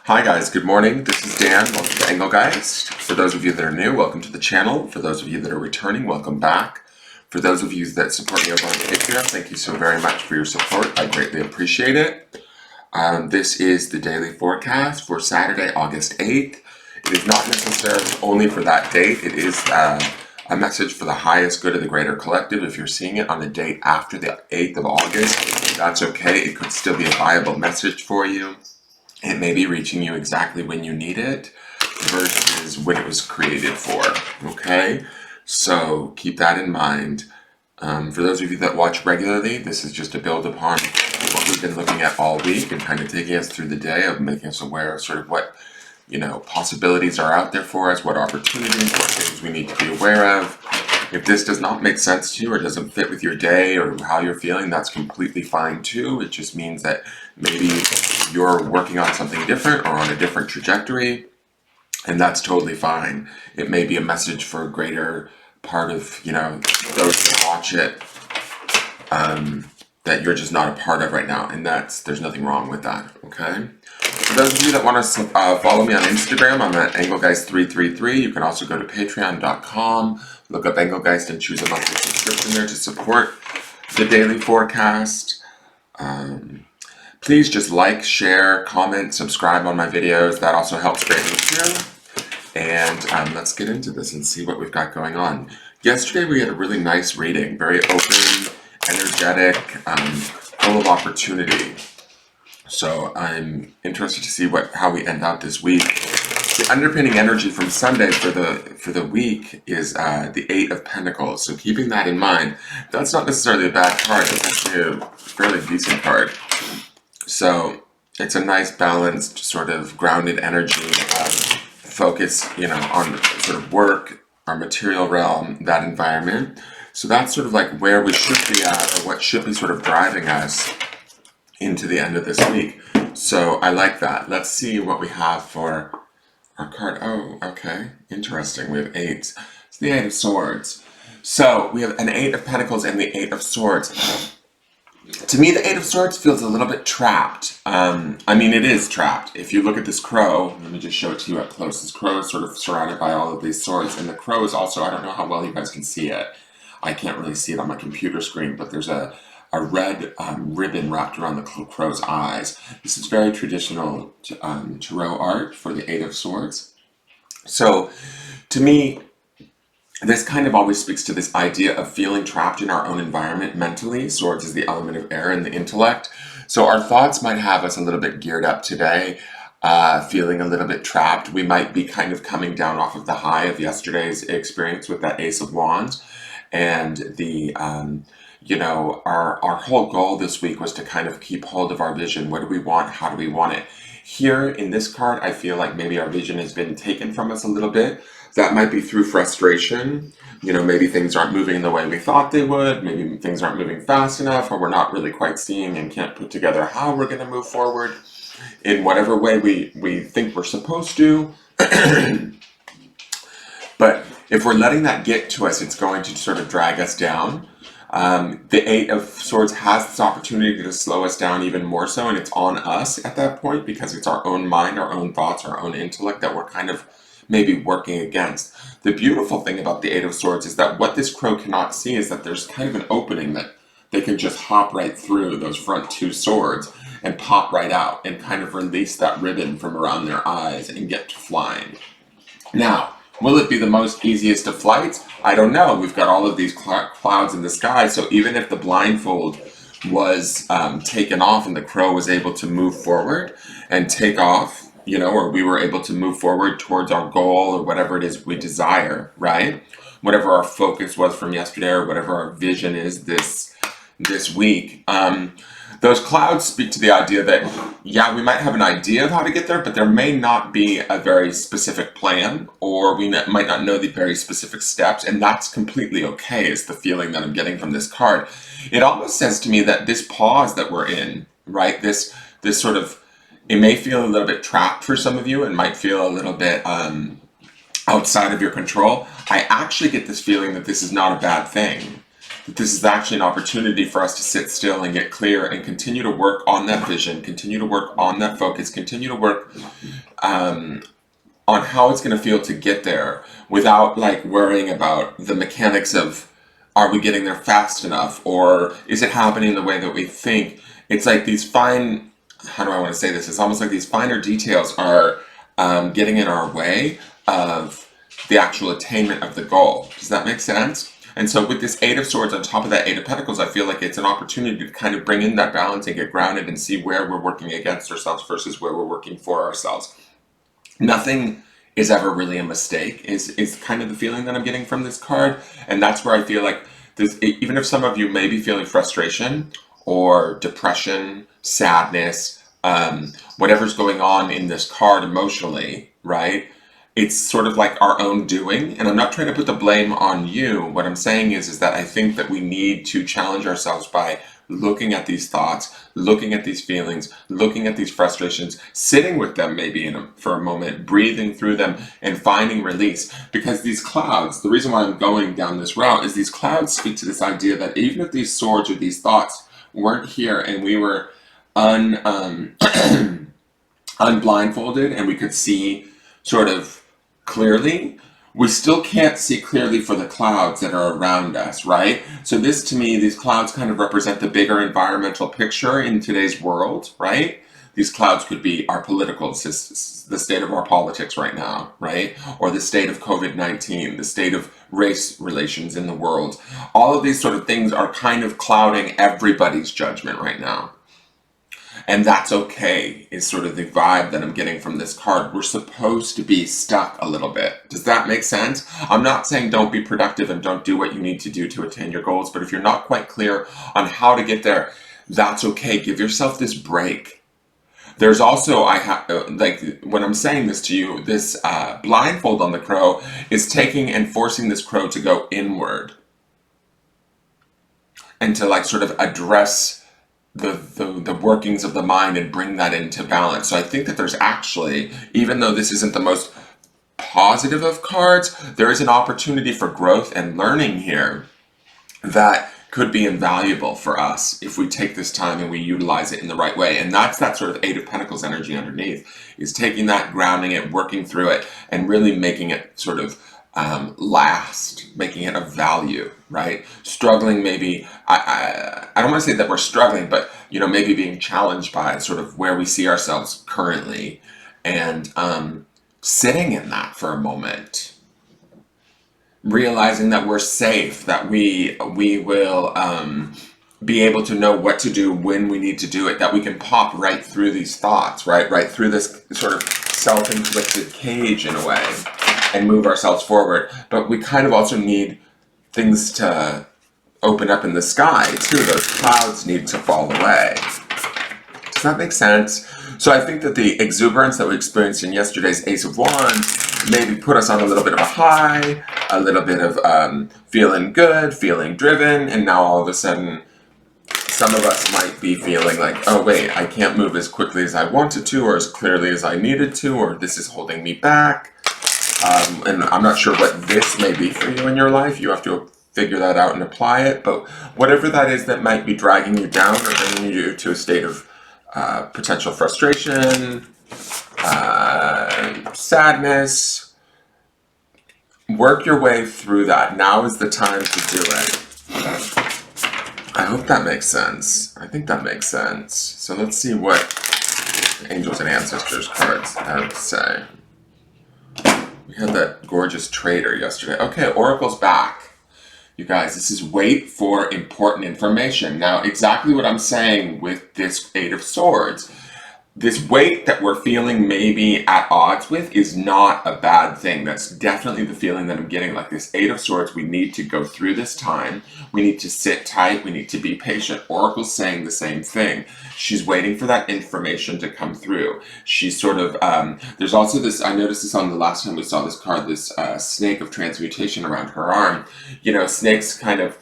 Hi guys, good morning. This is Dan. Welcome to Engelgeist. For those of you that are new, welcome to the channel. For those of you that are returning, welcome back. For those of you that support me over on Patreon, thank you so very much for your support. I greatly appreciate it. This is the daily forecast for Saturday, August 8th. It is not necessarily only for that date. It is a message for the highest good of the greater collective. If you're seeing it on the date after the 8th of August, that's okay. It could still be a viable message for you. It may be reaching you exactly when you need it versus when it was created for, okay? So keep that in mind. For those of you that watch regularly, this is just a build upon what we've been looking at all week and kind of taking us through the day of making us aware of sort of what, possibilities are out there for us, what opportunities, what things we need to be aware of. If this does not make sense to you or doesn't fit with your day or how you're feeling, that's completely fine too. It just means that maybe you're working on something different or on a different trajectory, and that's totally fine. It may be a message for a greater part of, those that watch it, that you're just not a part of right now, and there's nothing wrong with that, okay? For those of you that want to follow me on Instagram, I'm at Engelgeist333. You can also go to patreon.com, look up Engelgeist and choose a monthly subscription there to support the daily forecast. Please just like, share, comment, subscribe on my videos. That also helps greatly too. And let's get into this and see what we've got going on. Yesterday we had a really nice reading, very open, energetic, full of opportunity. So I'm interested to see how we end out this week. The underpinning energy from Sunday for the week is the Eight of Pentacles. So keeping that in mind, that's not necessarily a bad card. It's actually a fairly decent card. So it's a nice balanced sort of grounded energy, focus, on sort of work, our material realm, that environment. So that's sort of like where we should be at, or what should be sort of driving us into the end of this week. So I like that. Let's see what we have for our card. Oh, okay. Interesting. We have eights. It's the Eight of Swords. So we have an Eight of Pentacles and the Eight of Swords. To me, the Eight of Swords feels a little bit trapped. It is trapped. If you look at this crow, let me just show it to you up close. This crow is sort of surrounded by all of these swords, and the crow is also, I don't know how well you guys can see it. I can't really see it on my computer screen, but there's a red ribbon wrapped around the crow's eyes. This is very traditional tarot art for the Eight of Swords. So, to me, this kind of always speaks to this idea of feeling trapped in our own environment mentally. Swords is the element of air and the intellect. So our thoughts might have us a little bit geared up today, feeling a little bit trapped. We might be kind of coming down off of the high of yesterday's experience with that Ace of Wands. And the, our whole goal this week was to kind of keep hold of our vision. What do we want? How do we want it? Here in this card, I feel like maybe our vision has been taken from us a little bit. That might be through frustration. Maybe things aren't moving the way we thought they would. Maybe things aren't moving fast enough, or we're not really quite seeing and can't put together how we're going to move forward in whatever way we think we're supposed to. But if we're letting that get to us, it's going to sort of drag us down. The Eight of Swords has this opportunity to slow us down even more so, and it's on us at that point because it's our own mind, our own thoughts, our own intellect that we're kind of maybe working against. The beautiful thing about the Eight of Swords is that what this crow cannot see is that there's kind of an opening that they can just hop right through those front two swords and pop right out and kind of release that ribbon from around their eyes and get to flying. Now, will it be the most easiest of flights? I don't know. We've got all of these clouds in the sky, so even if the blindfold was taken off and the crow was able to move forward and take off, or we were able to move forward towards our goal or whatever it is we desire, right? Whatever our focus was from yesterday or whatever our vision is this week. Those clouds speak to the idea that, we might have an idea of how to get there, but there may not be a very specific plan, or we might not know the very specific steps, and that's completely okay, is the feeling that I'm getting from this card. It almost says to me that this pause that we're in, right, this sort of, it may feel a little bit trapped for some of you, and might feel a little bit outside of your control. I actually get this feeling that this is not a bad thing. that this is actually an opportunity for us to sit still and get clear and continue to work on that vision, continue to work on that focus, continue to work on how it's going to feel to get there without like worrying about the mechanics of, are we getting there fast enough, or is it happening the way that we think? It's like these fine, how do I want to say this? It's almost like these finer details are getting in our way of the actual attainment of the goal. Does that make sense? And so with this Eight of Swords on top of that Eight of Pentacles, I feel like it's an opportunity to kind of bring in that balance and get grounded and see where we're working against ourselves versus where we're working for ourselves. Nothing is ever really a mistake, is kind of the feeling that I'm getting from this card. And that's where I feel like this, even if some of you may be feeling frustration or depression, sadness, whatever's going on in this card emotionally, right? It's sort of like our own doing, and I'm not trying to put the blame on you. What I'm saying is that I think that we need to challenge ourselves by looking at these thoughts, looking at these feelings, looking at these frustrations, sitting with them maybe for a moment, breathing through them, and finding release. Because these clouds, the reason why I'm going down this route is these clouds speak to this idea that even if these swords or these thoughts weren't here and we were unblindfolded and we could see sort of clearly, we still can't see clearly for the clouds that are around us, right? So this, to me, these clouds kind of represent the bigger environmental picture in today's world, right? These clouds could be our political systems, the state of our politics right now, right? Or the state of COVID-19, the state of race relations in the world. All of these sort of things are kind of clouding everybody's judgment right now. And that's okay, is sort of the vibe that I'm getting from this card. We're supposed to be stuck a little bit. Does that make sense? I'm not saying don't be productive and don't do what you need to do to attain your goals, but if you're not quite clear on how to get there, that's okay. Give yourself this break. There's also, like, when I'm saying this to you, this blindfold on the crow is taking and forcing this crow to go inward and to like sort of address the workings of the mind and bring that into balance. So I think that there's actually, even though this isn't the most positive of cards, there is an opportunity for growth and learning here that could be invaluable for us if we take this time and we utilize it in the right way. And that's that sort of Eight of Pentacles energy underneath, is taking that, grounding it, working through it, and really making it sort of last, making it of value, right? Struggling, maybe, I don't want to say that we're struggling, but, you know, maybe being challenged by sort of where we see ourselves currently, and sitting in that for a moment, realizing that we're safe, that we will be able to know what to do when we need to do it, that we can pop right through these thoughts, right through this sort of self-inflicted cage in a way, and move ourselves forward. But we kind of also need things to open up in the sky too. Those clouds need to fall away. Does that make sense? So I think that the exuberance that we experienced in yesterday's Ace of Wands maybe put us on a little bit of a high, a little bit of feeling good, feeling driven, and now all of a sudden some of us might be feeling like, oh wait, I can't move as quickly as I wanted to, or as clearly as I needed to, or this is holding me back. And I'm not sure what this may be for you in your life. You have to figure that out and apply it. But whatever that is that might be dragging you down or bringing you to a state of potential frustration, sadness, work your way through that. Now is the time to do it. I hope that makes sense. I think that makes sense. So let's see what Angels and Ancestors cards have to say. We had that gorgeous trader yesterday. Okay, Oracle's back. You guys, this is wait for important information. Now, exactly what I'm saying with this Eight of Swords. This weight that we're feeling maybe at odds with is not a bad thing. That's definitely the feeling that I'm getting. Like this Eight of Swords, we need to go through this time. We need to sit tight. We need to be patient. Oracle's saying the same thing. She's waiting for that information to come through. She's sort of, there's also this, I noticed this on the last time we saw this card, this snake of transmutation around her arm. You know, snakes kind of,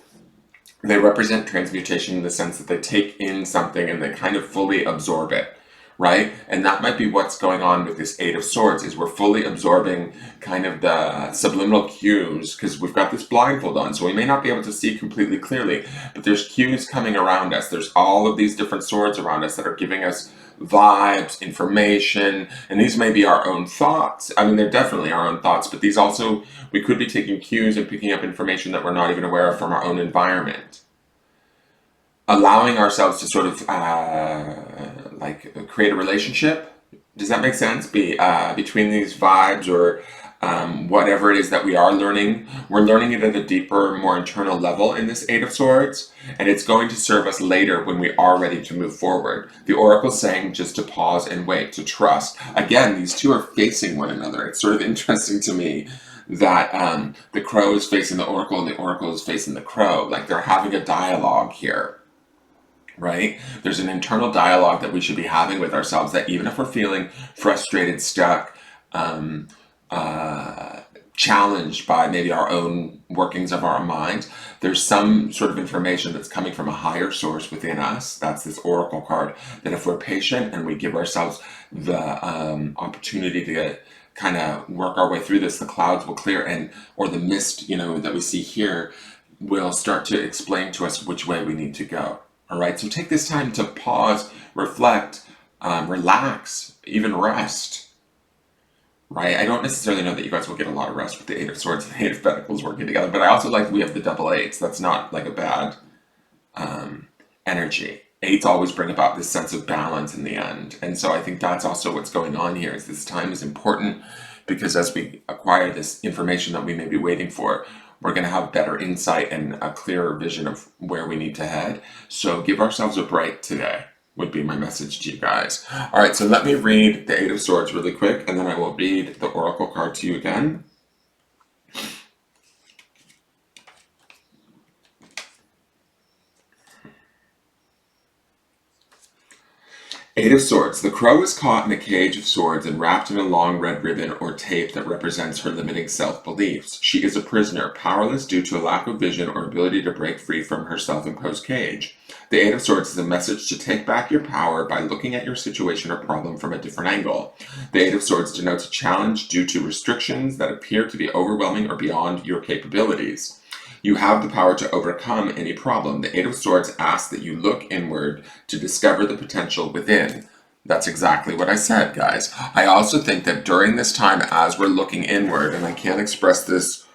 they represent transmutation in the sense that they take in something and they kind of fully absorb it. right? And that might be what's going on with this Eight of Swords, is we're fully absorbing kind of the subliminal cues because we've got this blindfold on, so we may not be able to see completely clearly, but there's cues coming around us. There's all of these different swords around us that are giving us vibes, information, and these may be our own thoughts. I mean, they're definitely our own thoughts, but these also, we could be taking cues and picking up information that we're not even aware of from our own environment. Allowing ourselves to sort of like create a relationship. Does that make sense? Between these vibes or whatever it is that we are learning, we're learning it at a deeper, more internal level in this Eight of Swords, and it's going to serve us later when we are ready to move forward. The Oracle's saying just to pause and wait, to trust. Again, these two are facing one another. It's sort of interesting to me that the crow is facing the Oracle and the Oracle is facing the crow. Like they're having a dialogue here. Right? There's an internal dialogue that we should be having with ourselves, that even if we're feeling frustrated, stuck, challenged by maybe our own workings of our mind, there's some sort of information that's coming from a higher source within us. That's this Oracle card, that if we're patient and we give ourselves the opportunity to kind of work our way through this, the clouds will clear, and or the mist, that we see here will start to explain to us which way we need to go. All right, so take this time to pause, reflect, relax, even rest. Right? I don't necessarily know that you guys will get a lot of rest with the Eight of Swords and the Eight of Pentacles working together, but I also like we have the double eights. That's not like a bad energy. Eights always bring about this sense of balance in the end. And so I think that's also what's going on here, is this time is important because as we acquire this information that we may be waiting for, we're going to have better insight and a clearer vision of where we need to head. So give ourselves a break today would be my message to you guys. All right, so let me read the Eight of Swords really quick, and then I will read the Oracle card to you again. Eight of Swords. The crow is caught in a cage of swords and wrapped in a long red ribbon or tape that represents her limiting self-beliefs. She is a prisoner, powerless due to a lack of vision or ability to break free from her self-imposed cage. The Eight of Swords is a message to take back your power by looking at your situation or problem from a different angle. The Eight of Swords denotes a challenge due to restrictions that appear to be overwhelming or beyond your capabilities. You have the power to overcome any problem. The Eight of Swords asks that you look inward to discover the potential within. That's exactly what I said, guys. I also think that during this time, as we're looking inward, and I can't express this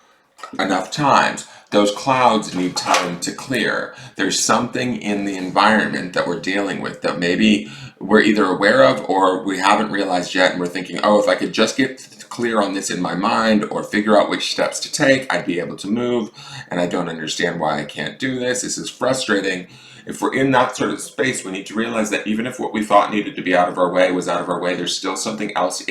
enough times, those clouds need time to clear. There's something in the environment that we're dealing with that maybe we're either aware of or we haven't realized yet, and we're thinking, oh, if I could just get clear on this in my mind or figure out which steps to take, I'd be able to move, and I don't understand why I can't do this. This is frustrating. If we're in that sort of space, we need to realize that even if what we thought needed to be out of our way was out of our way, there's still something else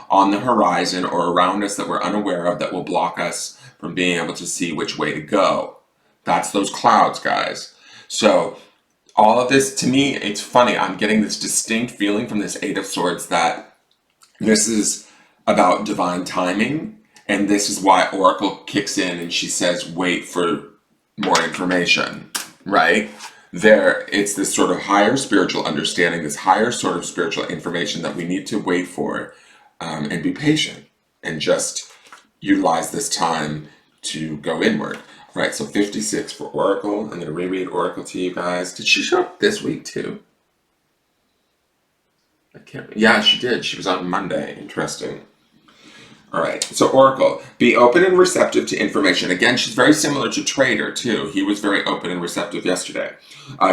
on the horizon or around us that we're unaware of that will block us from being able to see which way to go. That's those clouds, guys. So all of this, to me, it's funny. I'm getting this distinct feeling from this Eight of Swords that this is about divine timing, and this is why Oracle kicks in and she says, wait for more information, right? It's this sort of higher spiritual understanding, this higher sort of spiritual information that we need to wait for, and be patient and just utilize this time to go inward. All right, so 56 for Oracle. I'm going to reread Oracle to you guys. Did she show up this week too? Yeah, she did. She was on Monday. Interesting. All right, so Oracle, be open and receptive to information. Again, she's very similar to Trader, too. He was very open and receptive yesterday.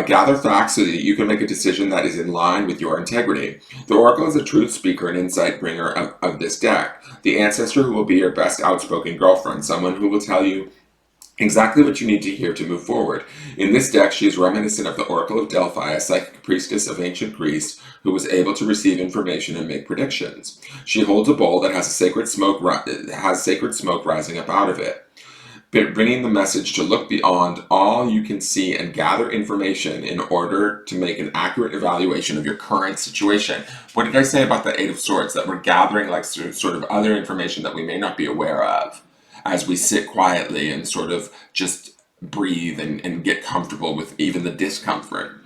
Gather facts so that you can make a decision that is in line with your integrity. The Oracle is a truth speaker and insight bringer of this deck. The ancestor who will be your best outspoken girlfriend, someone who will tell you exactly what you need to hear to move forward. In this deck, she is reminiscent of the Oracle of Delphi, a psychic priestess of ancient Greece who was able to receive information and make predictions. She holds a bowl that has sacred smoke rising up out of it, bringing the message to look beyond all you can see and gather information in order to make an accurate evaluation of your current situation. What did I say about the Eight of Swords? That we're gathering like sort of other information that we may not be aware of as we sit quietly and sort of just breathe and get comfortable with even the discomfort.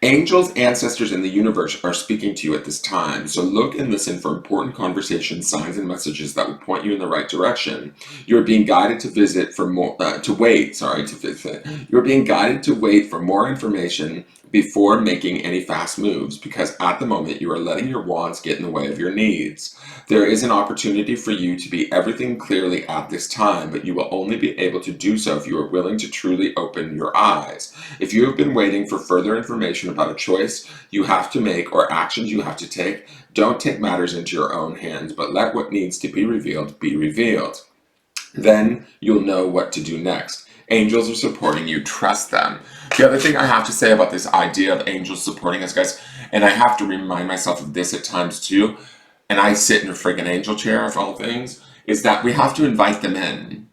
Angels, ancestors, and the universe are speaking to you at this time. So look and listen for important conversations, signs, and messages that will point you in the right direction. You're being guided to visit for more, to wait. Sorry, to visit. You're being guided to wait for more information before making any fast moves, because at the moment you are letting your wants get in the way of your needs. There is an opportunity for you to be everything clearly at this time, but you will only be able to do so if you are willing to truly open your eyes. If you have been waiting for further information about a choice you have to make or actions you have to take, don't take matters into your own hands, but let what needs to be revealed be revealed. Then you'll know what to do next. Angels are supporting you. Trust them. The other thing I have to say about this idea of angels supporting us, guys, and I have to remind myself of this at times too, and I sit in a friggin' angel chair of all things, is that we have to invite them in.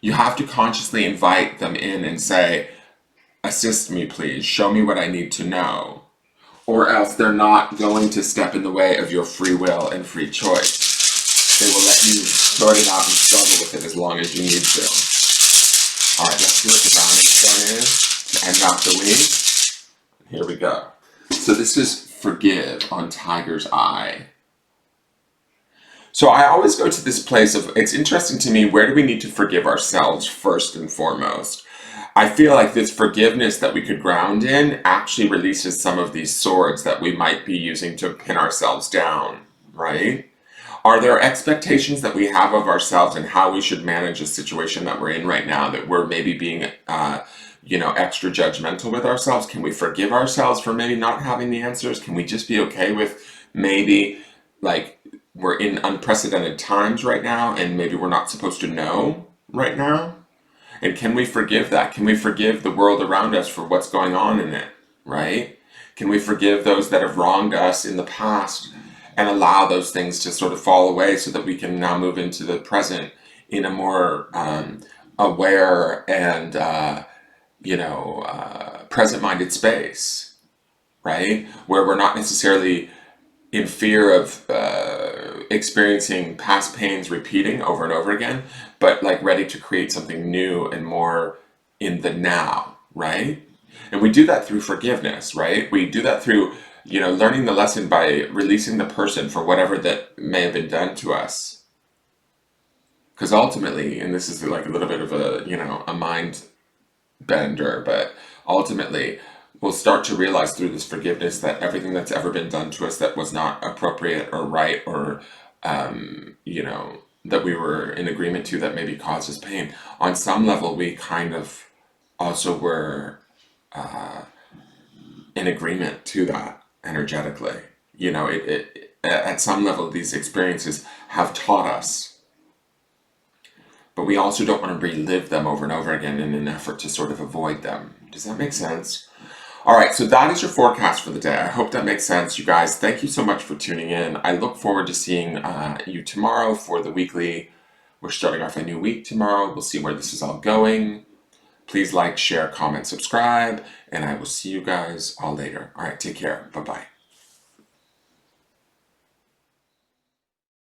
You have to consciously invite them in and say, assist me, please. Show me what I need to know. Or else they're not going to step in the way of your free will and free choice. They will let you sort it out and struggle with it as long as you need to. Alright, let's see what the bounding stone is to end out the week. Here we go. So this is forgive on Tiger's Eye. So I always go to this place of, it's interesting to me, where do we need to forgive ourselves first and foremost? I feel like this forgiveness that we could ground in actually releases some of these swords that we might be using to pin ourselves down, right? Are there expectations that we have of ourselves and how we should manage a situation that we're in right now, that we're maybe being, extra judgmental with ourselves? Can we forgive ourselves for maybe not having the answers? Can we just be okay with maybe, like, we're in unprecedented times right now and maybe we're not supposed to know right now? And can we forgive that? Can we forgive the world around us for what's going on in it, right? Can we forgive those that have wronged us in the past and allow those things to sort of fall away so that we can now move into the present in a more aware and, present-minded space, right? Where we're not necessarily in fear of experiencing past pains repeating over and over again, but like ready to create something new and more in the now, right? And we do that through forgiveness, right? We do that through, learning the lesson by releasing the person for whatever that may have been done to us. Because ultimately, and this is like a little bit of a mind bender, but ultimately, we'll start to realize through this forgiveness that everything that's ever been done to us that was not appropriate or right or, that we were in agreement to that maybe caused us pain. On some level, we kind of also were in agreement to that energetically. At some level, these experiences have taught us, but we also don't want to relive them over and over again in an effort to sort of avoid them. Does that make sense? All right, so that is your forecast for the day. I hope that makes sense, you guys. Thank you so much for tuning in. I look forward to seeing you tomorrow for the weekly. We're starting off a new week tomorrow. We'll see where this is all going. Please like, share, comment, subscribe, and I will see you guys all later. All right, take care. Bye-bye.